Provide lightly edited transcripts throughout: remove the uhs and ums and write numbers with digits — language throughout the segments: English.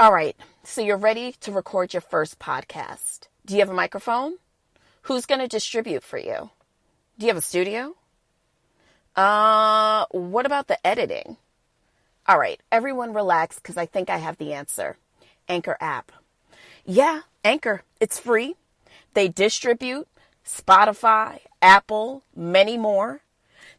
All right, so you're ready to record your first podcast. Do you have a microphone? Who's going to distribute for you? Do you have a studio? What about the editing? All right, everyone relax because I think I have the answer. Anchor app. Yeah, Anchor. It's free. They distribute Spotify, Apple, many more.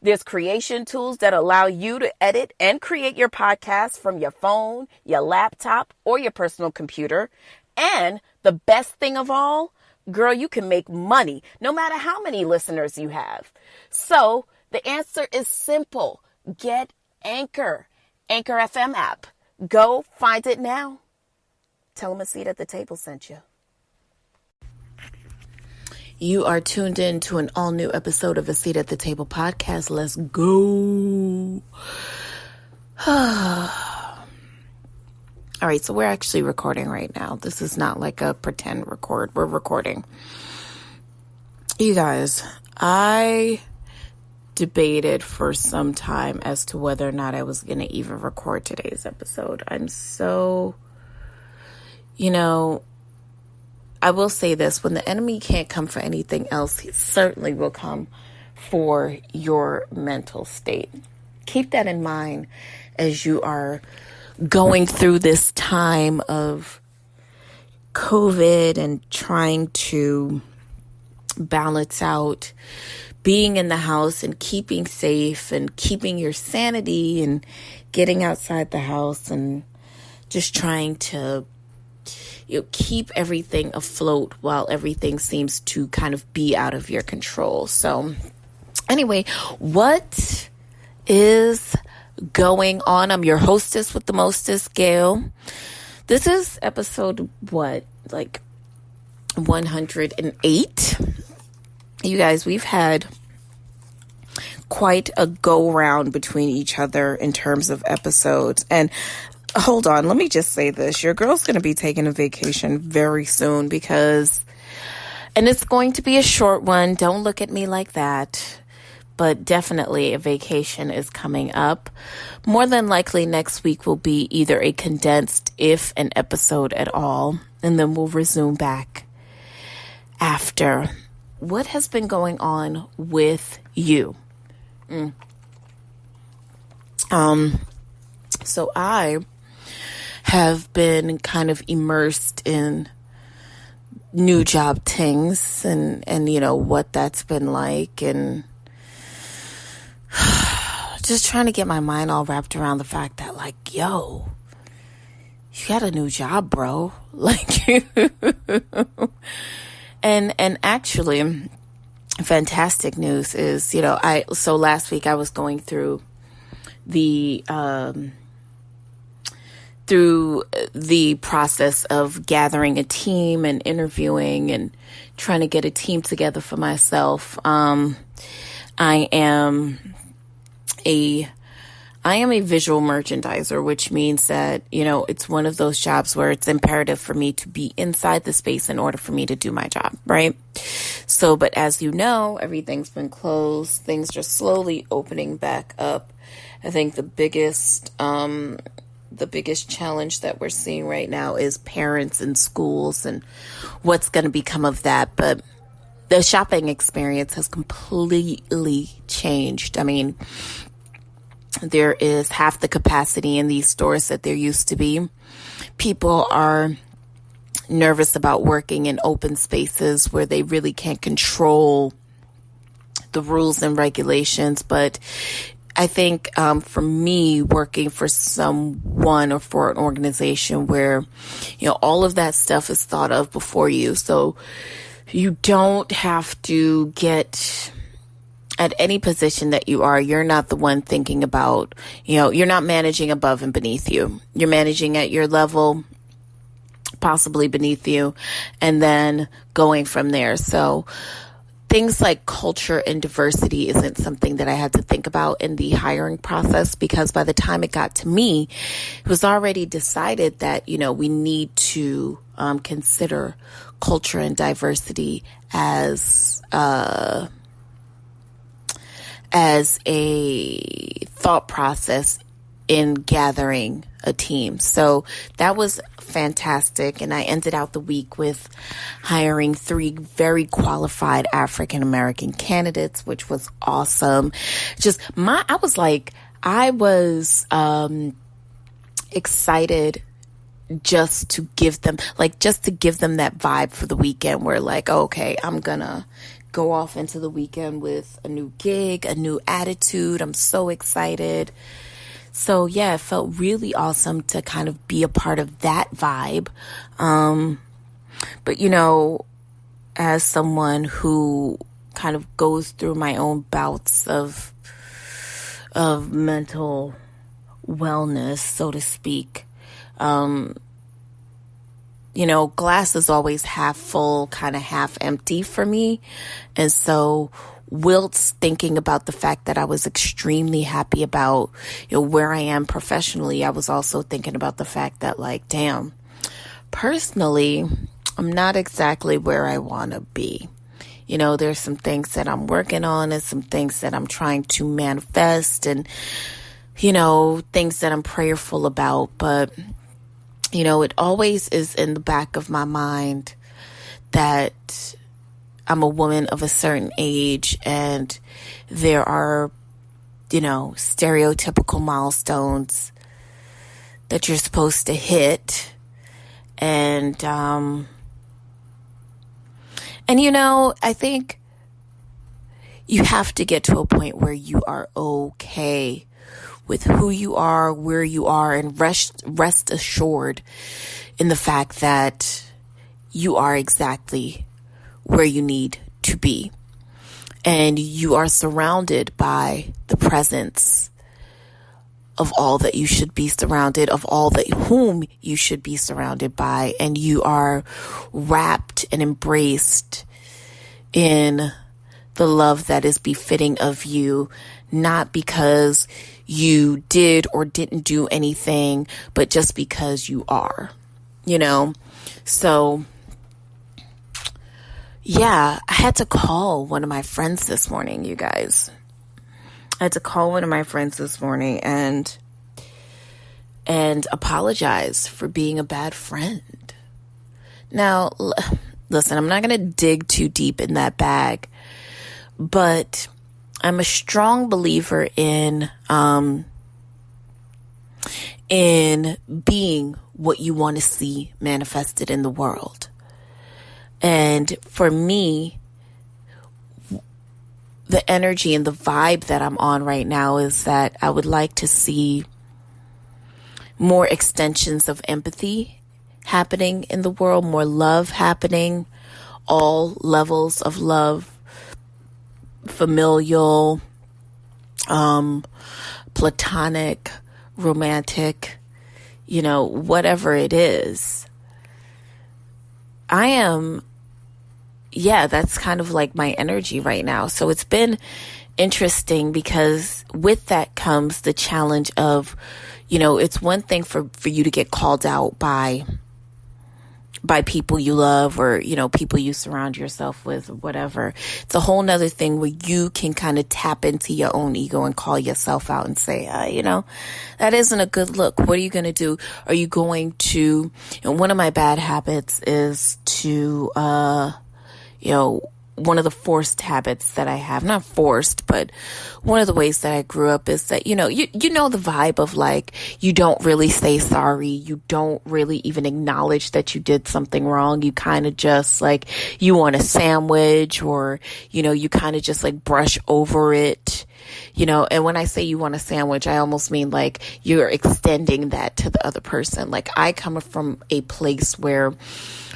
There's creation tools that allow you to edit and create your podcast from your phone, your laptop, or your personal computer. And the best thing of all, girl, you can make money no matter how many listeners you have. So the answer is simple. Get Anchor. Anchor FM app. Go find it now. Tell them a seat at the table sent you. You are tuned in to an all-new episode of A Seat at the Table podcast. Let's go. All right, so we're actually recording right now. This is not like a pretend record. We're recording. You guys, I debated for some time as to whether or not I was going to even record today's episode. I'm so, I will say this, when the enemy can't come for anything else, he certainly will come for your mental state. Keep that in mind as you are going through this time of COVID and trying to balance out being in the house and keeping safe and keeping your sanity and getting outside the house and just trying to keep everything afloat while everything seems to kind of be out of your control. So anyway, what is going on? I'm your hostess with the mostest, Gail. This is episode 108. You guys, we've had quite a go-round between each other in terms of episodes. And hold on, let me just say this. Your girl's going to be taking a vacation very soon and it's going to be a short one. Don't look at me like that. But definitely a vacation is coming up. More than likely next week will be either a condensed, if an episode at all, and then we'll resume back after. What has been going on with you? So I have been kind of immersed in new job things and what that's been like, and just trying to get my mind all wrapped around the fact that yo, you got a new job, bro. And actually, fantastic news is, so last week I was going through the process of gathering a team and interviewing and trying to get a team together for myself. I am a visual merchandiser, which means that, it's one of those jobs where it's imperative for me to be inside the space in order for me to do my job, right? So, but as you know, everything's been closed. Things are slowly opening back up. I think the biggest challenge that we're seeing right now is parents and schools and what's going to become of that. But the shopping experience has completely changed. I mean, there is half the capacity in these stores that there used to be. People are nervous about working in open spaces where they really can't control the rules and regulations. But I think for me, working for someone or for an organization where, all of that stuff is thought of before you. So you don't have to get at any position that you are. You're not the one thinking about, you're not managing above and beneath you. You're managing at your level, possibly beneath you, and then going from there. So things like culture and diversity isn't something that I had to think about in the hiring process, because by the time it got to me, it was already decided that, we need to consider culture and diversity as a thought process in gathering a team. So that was fantastic. And I ended out the week with hiring 3 very qualified African American candidates, which was awesome. I was excited just to give them that vibe for the weekend where like, okay, I'm gonna go off into the weekend with a new gig, a new attitude. I'm so excited. So yeah, it felt really awesome to kind of be a part of that vibe. But as someone who kind of goes through my own bouts of mental wellness, so to speak, glass is always half full, kind of half empty for me. And so whilst thinking about the fact that I was extremely happy about, where I am professionally, I was also thinking about the fact that like, damn, personally, I'm not exactly where I want to be. There's some things that I'm working on and some things that I'm trying to manifest and, things that I'm prayerful about. But, it always is in the back of my mind that I'm a woman of a certain age and there are, stereotypical milestones that you're supposed to hit. And I think you have to get to a point where you are okay with who you are, where you are, and rest assured in the fact that you are exactly where you need to be. And you are surrounded by the presence of all that you should be surrounded, of all that whom you should be surrounded by. And you are wrapped and embraced in the love that is befitting of you, not because you did or didn't do anything, but just because you are, So, yeah, I had to call one of my friends this morning, you guys. I had to call one of my friends this morning and apologize for being a bad friend. Now, listen, I'm not going to dig too deep in that bag, but I'm a strong believer in being what you want to see manifested in the world. And for me, the energy and the vibe that I'm on right now is that I would like to see more extensions of empathy happening in the world, more love happening, all levels of love, familial, platonic, romantic, whatever it is. That's kind of like my energy right now. So it's been interesting because with that comes the challenge of, it's one thing for you to get called out by people you love or, people you surround yourself with or whatever. It's a whole nother thing where you can kind of tap into your own ego and call yourself out and say, that isn't a good look. What are you going to do? Are you going to, one of my bad habits is to, one of the forced habits that I have, not forced, but one of the ways that I grew up is that, you know the vibe of like, you don't really say sorry. You don't really even acknowledge that you did something wrong. You kind of just like, you want a sandwich or, you kind of just like brush over it, and when I say you want a sandwich, I almost mean like you're extending that to the other person. Like I come from a place where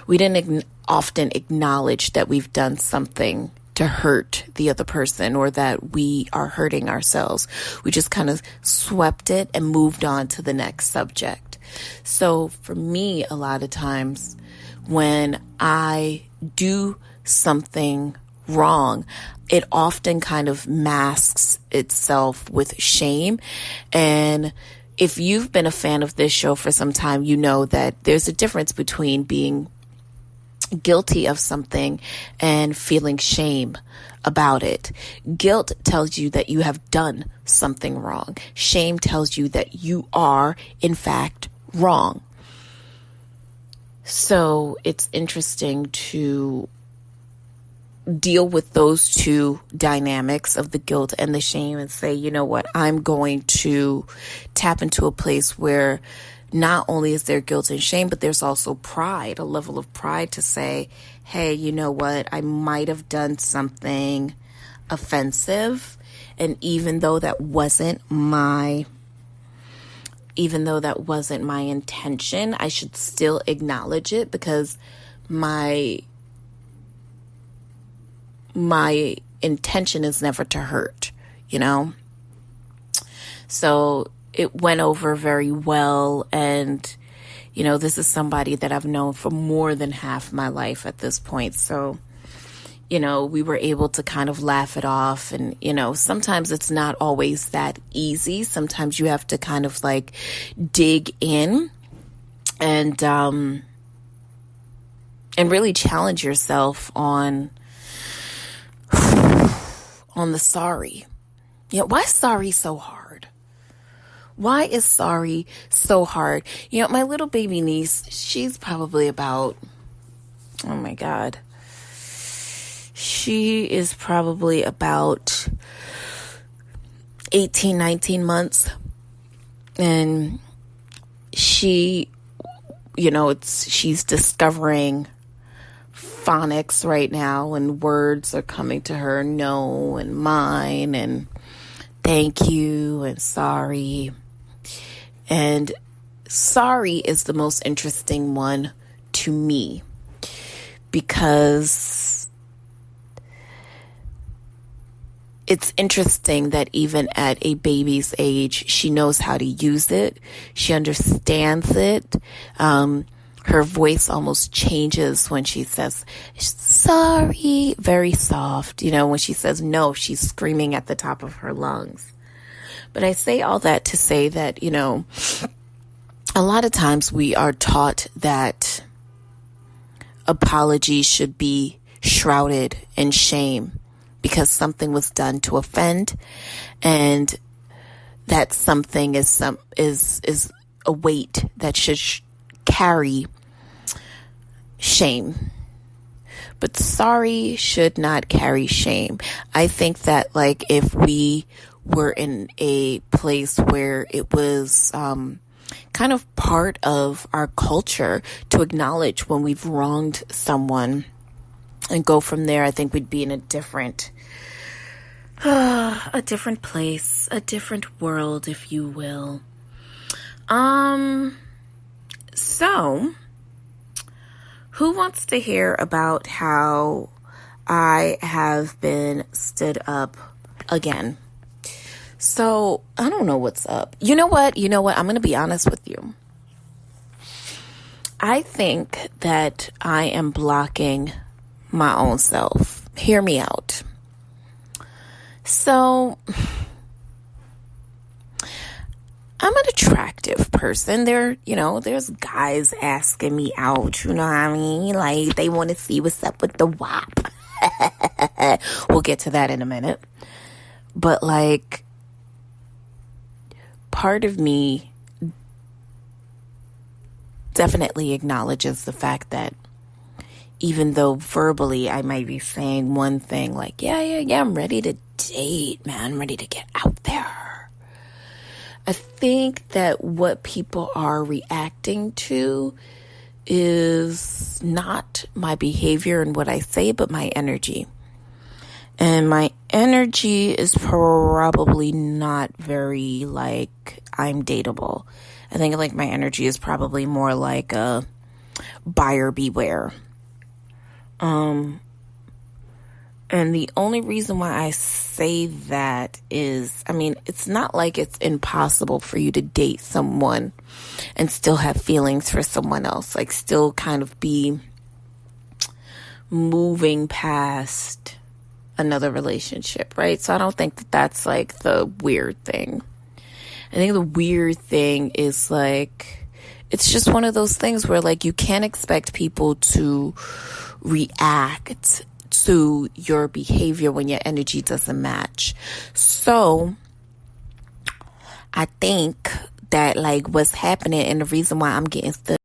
we didn't often acknowledge that we've done something to hurt the other person or that we are hurting ourselves. We just kind of swept it and moved on to the next subject. So for me, a lot of times when I do something wrong, it often kind of masks itself with shame. And if you've been a fan of this show for some time, you know that there's a difference between being guilty of something and feeling shame about it. Guilt tells you that you have done something wrong. Shame tells you that you are, in fact, wrong. So it's interesting to deal with those two dynamics of the guilt and the shame and say, you know what, I'm going to tap into a place where not only is there guilt and shame, but there's also pride, a level of pride to say, hey, you know what, I might have done something offensive. And even though that wasn't my intention, I should still acknowledge it, because my intention is never to hurt, you know? So it went over very well. And, you know, this is somebody that I've known for more than half my life at this point. So, you know, we were able to kind of laugh it off. And, you know, sometimes it's not always that easy. Sometimes you have to kind of like dig in and really challenge yourself on the sorry. Yeah, why is sorry so hard? Why is sorry so hard? You know, my little baby niece, she's probably about, oh my God. She is probably about 18, 19 months. And she, you know, she's discovering phonics right now, and words are coming to her, no and mine and thank you and sorry. And sorry is the most interesting one to me, because it's interesting that even at a baby's age, she knows how to use it. She understands it. Her voice almost changes when she says, sorry, very soft. You know, when she says no, she's screaming at the top of her lungs. But I say all that to say that, you know, a lot of times we are taught that apologies should be shrouded in shame because something was done to offend, and that something is a weight that should carry shame. But sorry should not carry shame. I think that, like, if we were in a place where it was kind of part of our culture to acknowledge when we've wronged someone and go from there, I think we'd be in a different place, a different world, if you will. So, who wants to hear about how I have been stood up again? So, I don't know what's up. You know what? I'm going to be honest with you. I think that I am blocking my own self. Hear me out. So, I'm an attractive person. There's guys asking me out, you know what I mean? Like, they want to see what's up with the WAP. We'll get to that in a minute. But, like, part of me definitely acknowledges the fact that even though verbally I might be saying one thing, like, yeah, I'm ready to date, man. I'm ready to get out there. I think that what people are reacting to is not my behavior and what I say, but my energy. And my energy is probably not very, like, I'm dateable. I think, like, my energy is probably more like a buyer beware. And the only reason why I say that is, I mean, it's not like it's impossible for you to date someone and still have feelings for someone else, like still kind of be moving past another relationship, right? So I don't think that that's like the weird thing. I think the weird thing is it's just one of those things where like you can't expect people to react to your behavior when your energy doesn't match. So I think that like what's happening and the reason why I'm getting stuck